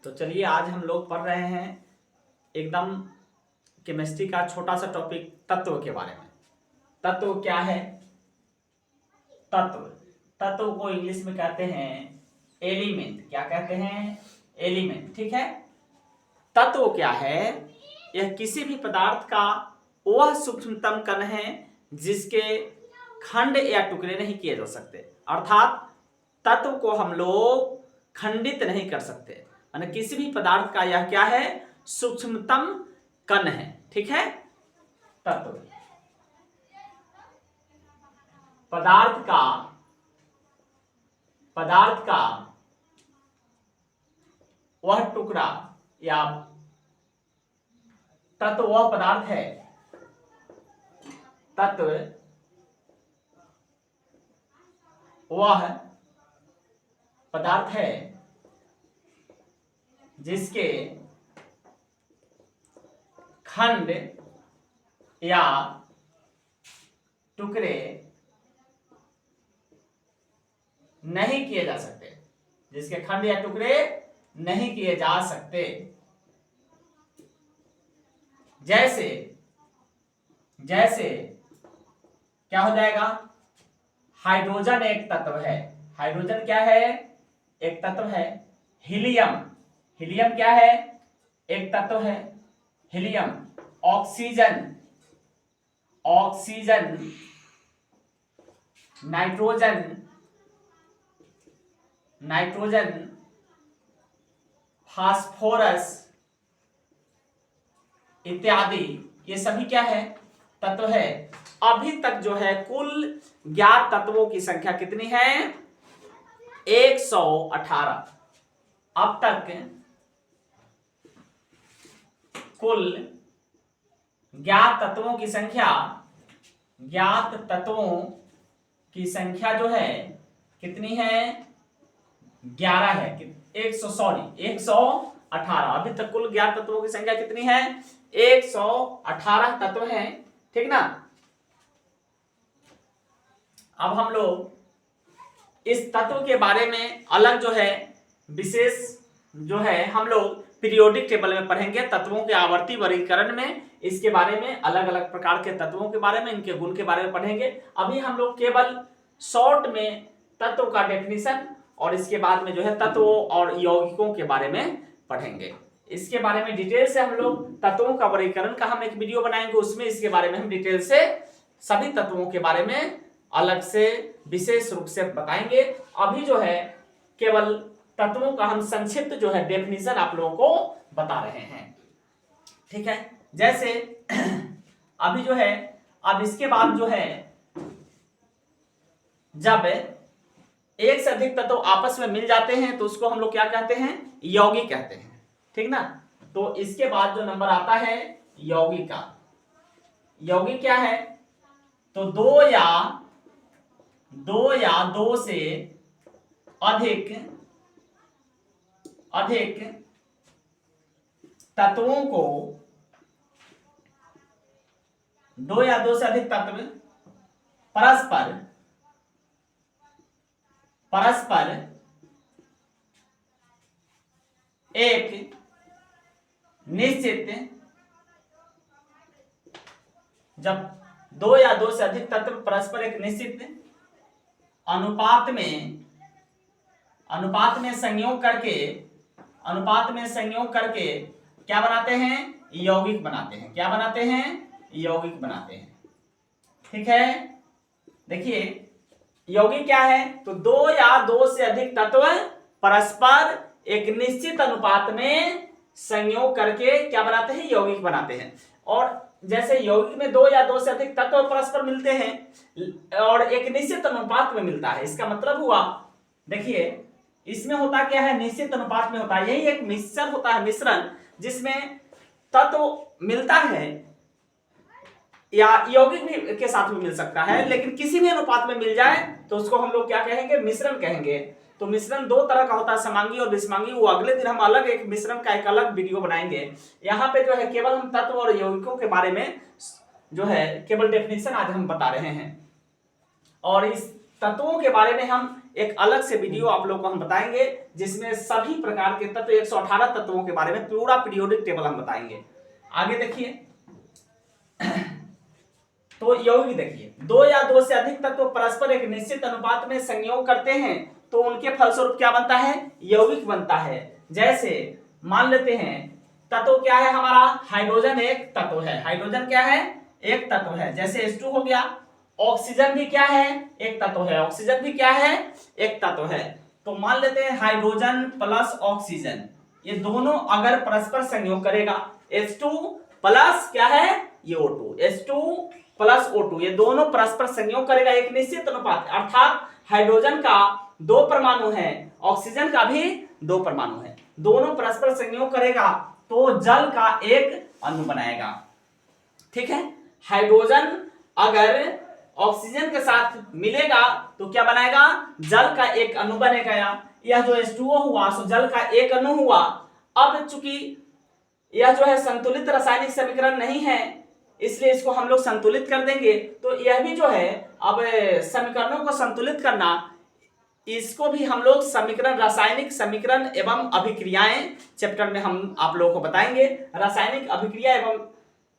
तो चलिए आज हम लोग पढ़ रहे हैं एकदम केमिस्ट्री का छोटा सा टॉपिक तत्व के बारे में। तत्व क्या है? तत्व तत्व को इंग्लिश में कहते हैं एलिमेंट। क्या कहते हैं? एलिमेंट। ठीक है। तत्व क्या है? यह किसी भी पदार्थ का वह सूक्ष्मतम कण है जिसके खंड या टुकड़े नहीं किए जा सकते। अर्थात तत्व को हम लोग खंडित नहीं कर सकते। यानी किसी भी पदार्थ का यह क्या है? सूक्ष्मतम कण है। ठीक है। तत्व पदार्थ का वह टुकड़ा या तत्व वह पदार्थ है, तत्व वह पदार्थ है जिसके खंड या टुकड़े नहीं किए जा सकते। जिसके खंड या टुकड़े नहीं किए जा सकते। जैसे क्या हो जाएगा? हाइड्रोजन एक तत्व है। हाइड्रोजन क्या है? एक तत्व है। हीलियम क्या है? एक तत्व है। हीलियम। ऑक्सीजन नाइट्रोजन फास्फोरस इत्यादि, ये सभी क्या है? तत्व है। अभी तक जो है कुल ज्ञात तत्वों की संख्या कितनी है? 118। अब तक कुल ज्ञात तत्वों की संख्या जो है कितनी है? 11 है। 118। अभी तक कुल ज्ञात तत्वों की संख्या कितनी है? 118 तत्व हैं। ठीक ना। अब हम लोग इस तत्व के बारे में अलग जो है विशेष जो है हम लोग पीरियोडिक टेबल में पढ़ेंगे। तत्वों के आवर्ती वर्गीकरण में इसके बारे में अलग अलग प्रकार के तत्वों के बारे में, इनके गुण के बारे में पढ़ेंगे। अभी हम लोग केवल शॉर्ट में तत्व का डेफिनेशन और इसके बाद में जो है तत्वों और यौगिकों के बारे में पढ़ेंगे। इसके बारे में डिटेल से हम लोग तत्वों का वर्गीकरण का हम एक वीडियो बनाएंगे, उसमें इसके बारे में हम डिटेल से सभी तत्वों के बारे में अलग से विशेष रूप से बताएंगे। अभी जो है केवल तत्वों का हम संक्षिप्त जो है डेफिनेशन आप लोगों को बता रहे हैं। ठीक है। जैसे अभी जो है अब इसके बाद जो है जब एक से अधिक तत्व आपस में मिल जाते हैं तो उसको हम लोग क्या कहते हैं? यौगिक कहते हैं। ठीक ना। तो इसके बाद जो नंबर आता है यौगिक का। यौगिक क्या है? तो दो या दो से अधिक तत्वों को, दो या दो से अधिक तत्व परस्पर एक निश्चित, जब दो या दो से अधिक तत्व परस्पर एक निश्चित अनुपात में संयोग करके क्या बनाते हैं? यौगिक बनाते हैं। क्या बनाते हैं? यौगिक बनाते हैं। ठीक है। देखिए यौगिक क्या है? तो दो या दो से अधिक तत्व परस्पर एक निश्चित अनुपात में संयोग करके क्या बनाते हैं? यौगिक बनाते हैं। और जैसे यौगिक में दो या दो से अधिक तत्व परस्पर मिलते हैं और एक निश्चित अनुपात में मिलता है, इसका मतलब हुआ, देखिए इसमें होता क्या है? निश्चित अनुपात में होता है। यही एक मिश्रण होता है, मिश्रण, जिसमें तत्व मिलता है या यौगिक भी के साथ भी मिल सकता है, लेकिन किसी भी अनुपात में मिल जाए तो उसको हम लोग क्या कहेंगे? मिश्रण कहेंगे। तो मिश्रण दो तरह का होता है, समांगी और विषमांगी। वो अगले दिन हम अलग एक मिश्रण का एक अलग वीडियो बनाएंगे। यहाँ पे जो है केवल हम तत्व और यौगिकों के बारे में जो है केवल डेफिनेशन आज हम बता रहे हैं। और इस तत्वों के बारे में हम एक अलग से वीडियो आप लोग को हम बताएंगे जिसमें सभी प्रकार के तत्व 118 तत्वों के बारे में पूरा पीरियोडिक टेबल हम बताएंगे। आगे देखिए, तो यौगिक देखिए, दो या दो से अधिक तत्व परस्पर एक निश्चित अनुपात में संयोग करते हैं तो उनके फलस्वरूप क्या बनता है, यौगिक बनता है। जैसे मान लेते हैं तत्व क्या है हमारा, हाइड्रोजन एक तत्व है, हाइड्रोजन क्या है, एक तत्व है। जैसे H2 हो गया, ऑक्सीजन भी क्या है, एक तत्व है, ऑक्सीजन भी क्या है, एक तत्व है। तो मान लेते हैं हाइड्रोजन प्लस ऑक्सीजन, ये दोनों अगर परस्पर संयोग करेगा, H2 प्लस क्या है, ये O2, H2 प्लस O2, ये दोनों परस्पर संयोग करेगा एक निश्चित अनुपात, अर्थात हाइड्रोजन का 2 परमाणु है, ऑक्सीजन का भी 2 परमाणु है, दोनों परस्पर संयोग करेगा तो जल का एक अणु बनाएगा। ठीक है, हाइड्रोजन अगर ऑक्सीजन के साथ मिलेगा तो क्या बनाएगा, जल का एक अणु बनेगा। यह जो H2O हुआ सो जल का एक अणु हुआ। अब चूंकि यह जो है संतुलित रासायनिक समीकरण नहीं है इसलिए इसको हम लोग संतुलित कर देंगे। तो यह भी जो है, अब समीकरणों को संतुलित करना, इसको भी हम लोग समीकरण, रासायनिक समीकरण एवं अभिक्रियाएं चैप्टर में हम आप लोगों को बताएंगे। रासायनिक अभिक्रिया एवं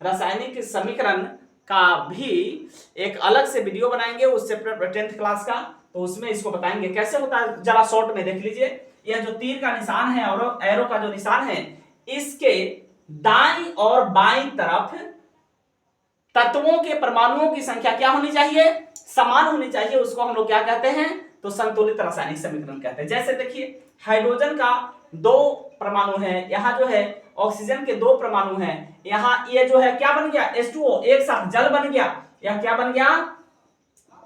रासायनिक समीकरण का भी एक अलग से वीडियो बनाएंगे उस चैप्टर 10th क्लास का, तो उसमें इसको बताएंगे कैसे होता है। जरा शॉर्ट में देख लीजिए, यह जो तीर का निशान है और एरो का जो निशान है, इसके दाईं और बाईं तरफ तत्वों के परमाणुओं की संख्या क्या होनी चाहिए, समान होनी चाहिए। उसको हम लोग क्या कहते हैं, तो संतुलित रासायनिक समीकरण कहते हैं। जैसे देखिए, हाइड्रोजन का 2 परमाणु है, यहाँ जो है ऑक्सीजन के 2 परमाणु हैं, यहाँ ये जो है क्या बन गया, H2O, एक साथ जल बन गया। यह क्या बन गया,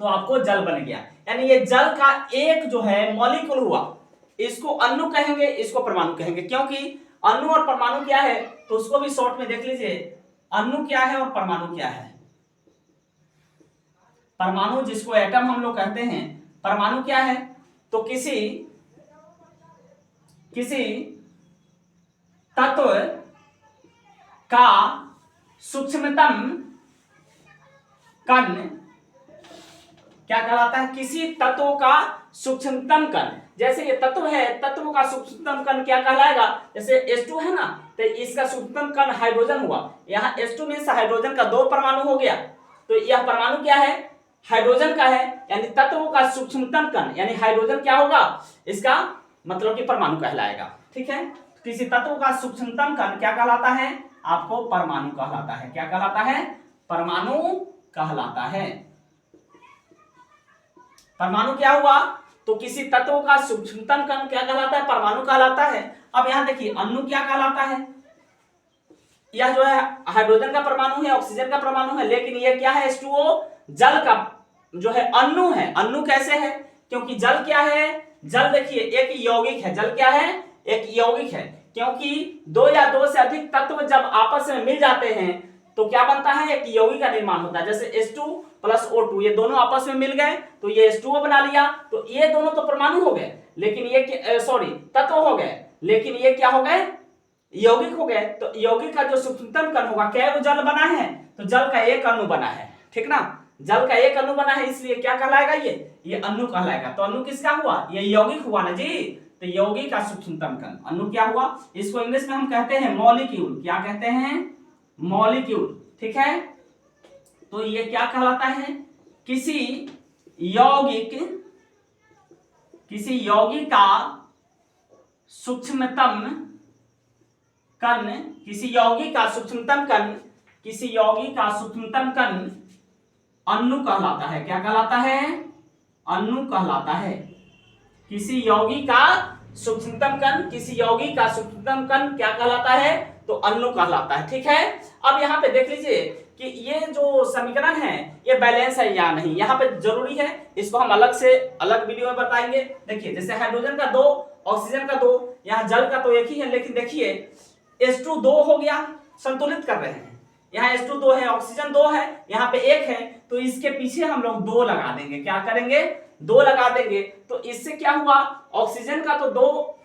तो आपको जल बन गया, यानी ये जल का एक जो है मॉलिक्यूल हुआ। इसको अणु कहेंगे, इसको परमाणु कहेंगे, क्योंकि अणु और परमाणु क्या है, तो उसको भी शॉर्ट में देख लीजिए। अणु क्या है और परमाणु क्या है। परमाणु जिसको एटम हम लोग कहते हैं, परमाणु क्या है, तो किसी तत्व का सूक्ष्मतम कण क्या कहलाता है, किसी तत्व का सूक्ष्मतम कण। जैसे ये तत्व है, तत्व का सूक्ष्मतम कण क्या कहलाएगा, जैसे H2 है ना, तो इसका सूक्ष्मतम कण हाइड्रोजन हुआ। यहाँ H2 में से हाइड्रोजन का 2 परमाणु हो गया, तो यह परमाणु क्या है, हाइड्रोजन का है, यानी तत्व का सूक्ष्मतम कण, यानी हाइड्रोजन क्या होगा, इसका मतलब कि परमाणु कहलाएगा। ठीक है, किसी तत्व का सूक्ष्मतम कण क्या कहलाता है, आपको परमाणु कहलाता है। क्या कहलाता है, परमाणु कहलाता है। परमाणु क्या हुआ, तो किसी तत्व का सूक्ष्मतम कण क्या कहलाता है, परमाणु कहलाता है। अब यहां देखिए, अणु क्या कहलाता है, यह जो है हाइड्रोजन का परमाणु है, ऑक्सीजन का परमाणु है, लेकिन यह क्या है, H2O जल का जो है अणु है। अणु कैसे है, क्योंकि जल क्या है, जल देखिए एक यौगिक है, जल क्या है, एक यौगिक है। क्योंकि 2 या 2 से अधिक तत्व जब आपस में मिल जाते हैं तो क्या बनता है, एक यौगिक का निर्माण होता है। जैसे H2 प्लस O2, ये दोनों आपस में मिल गए तो ये H2O बना लिया, तो ये दोनों तो परमाणु हो गए, लेकिन ये तत्व हो गए, लेकिन ये क्या हो गए, यौगिक हो गए। तो यौगिक का जो सूक्ष्मतम कण होगा, क्या वो जल बना है, तो जल का एक अणु बना है। ठीक ना, जल का एक अणु बना है, इसलिए क्या कहलाएगा, ये अणु कहलाएगा। तो अणु किसका हुआ, ये यौगिक हुआ ना जी, तो यौगिक का सूक्ष्मतम कण अणु क्या हुआ। इसको इंग्लिश में हम कहते हैं मॉलिक्यूल। क्या कहते हैं, मॉलिक्यूल। ठीक है, तो ये क्या कहलाता है, किसी यौगिक का सूक्ष्मतम कण, किसी यौगिक का सूक्ष्मतम कण, किसी यौगिक का सूक्ष्मतम कण अणु कहलाता है। क्या कहलाता है, अणु कहलाता है। किसी यौगिक का सूक्ष्मतम कण, किसी यौगिक का सूक्ष्मतम कण क्या कहलाता है, तो अणु कहलाता है। ठीक है, अब यहाँ पे देख लीजिए कि ये जो समीकरण है ये बैलेंस है या नहीं, यहाँ पे जरूरी है, इसको हम अलग से अलग वीडियो में बताएंगे। देखिए, जैसे हाइड्रोजन का 2, ऑक्सीजन का 2, यहाँ जल का तो एक ही है, लेकिन देखिए H2 2 हो गया, संतुलित कर रहे हैं। यहाँ H2 2 है, ऑक्सीजन 2 है, यहाँ पे 1 है, तो इसके पीछे हम लोग 2 लगा देंगे। क्या करेंगे, 2 लगा देंगे। तो इससे क्या हुआ, ऑक्सीजन का तो 2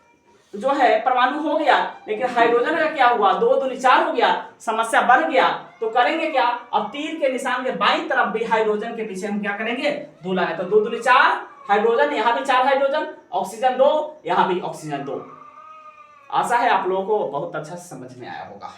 जो है परमाणु हो गया, लेकिन हाइड्रोजन का क्या हुआ, 2 दूनी 4 हो गया, समस्या बढ़ गया। तो करेंगे क्या, अब तीर के निशान के बाईं तरफ भी हाइड्रोजन के पीछे हम क्या करेंगे, 2 लगाए, तो 2 दूनी 4 हाइड्रोजन, यहाँ भी 4 हाइड्रोजन, ऑक्सीजन 2, यहाँ भी ऑक्सीजन 2। आशा है आप लोगों को बहुत अच्छा से समझ में आया होगा।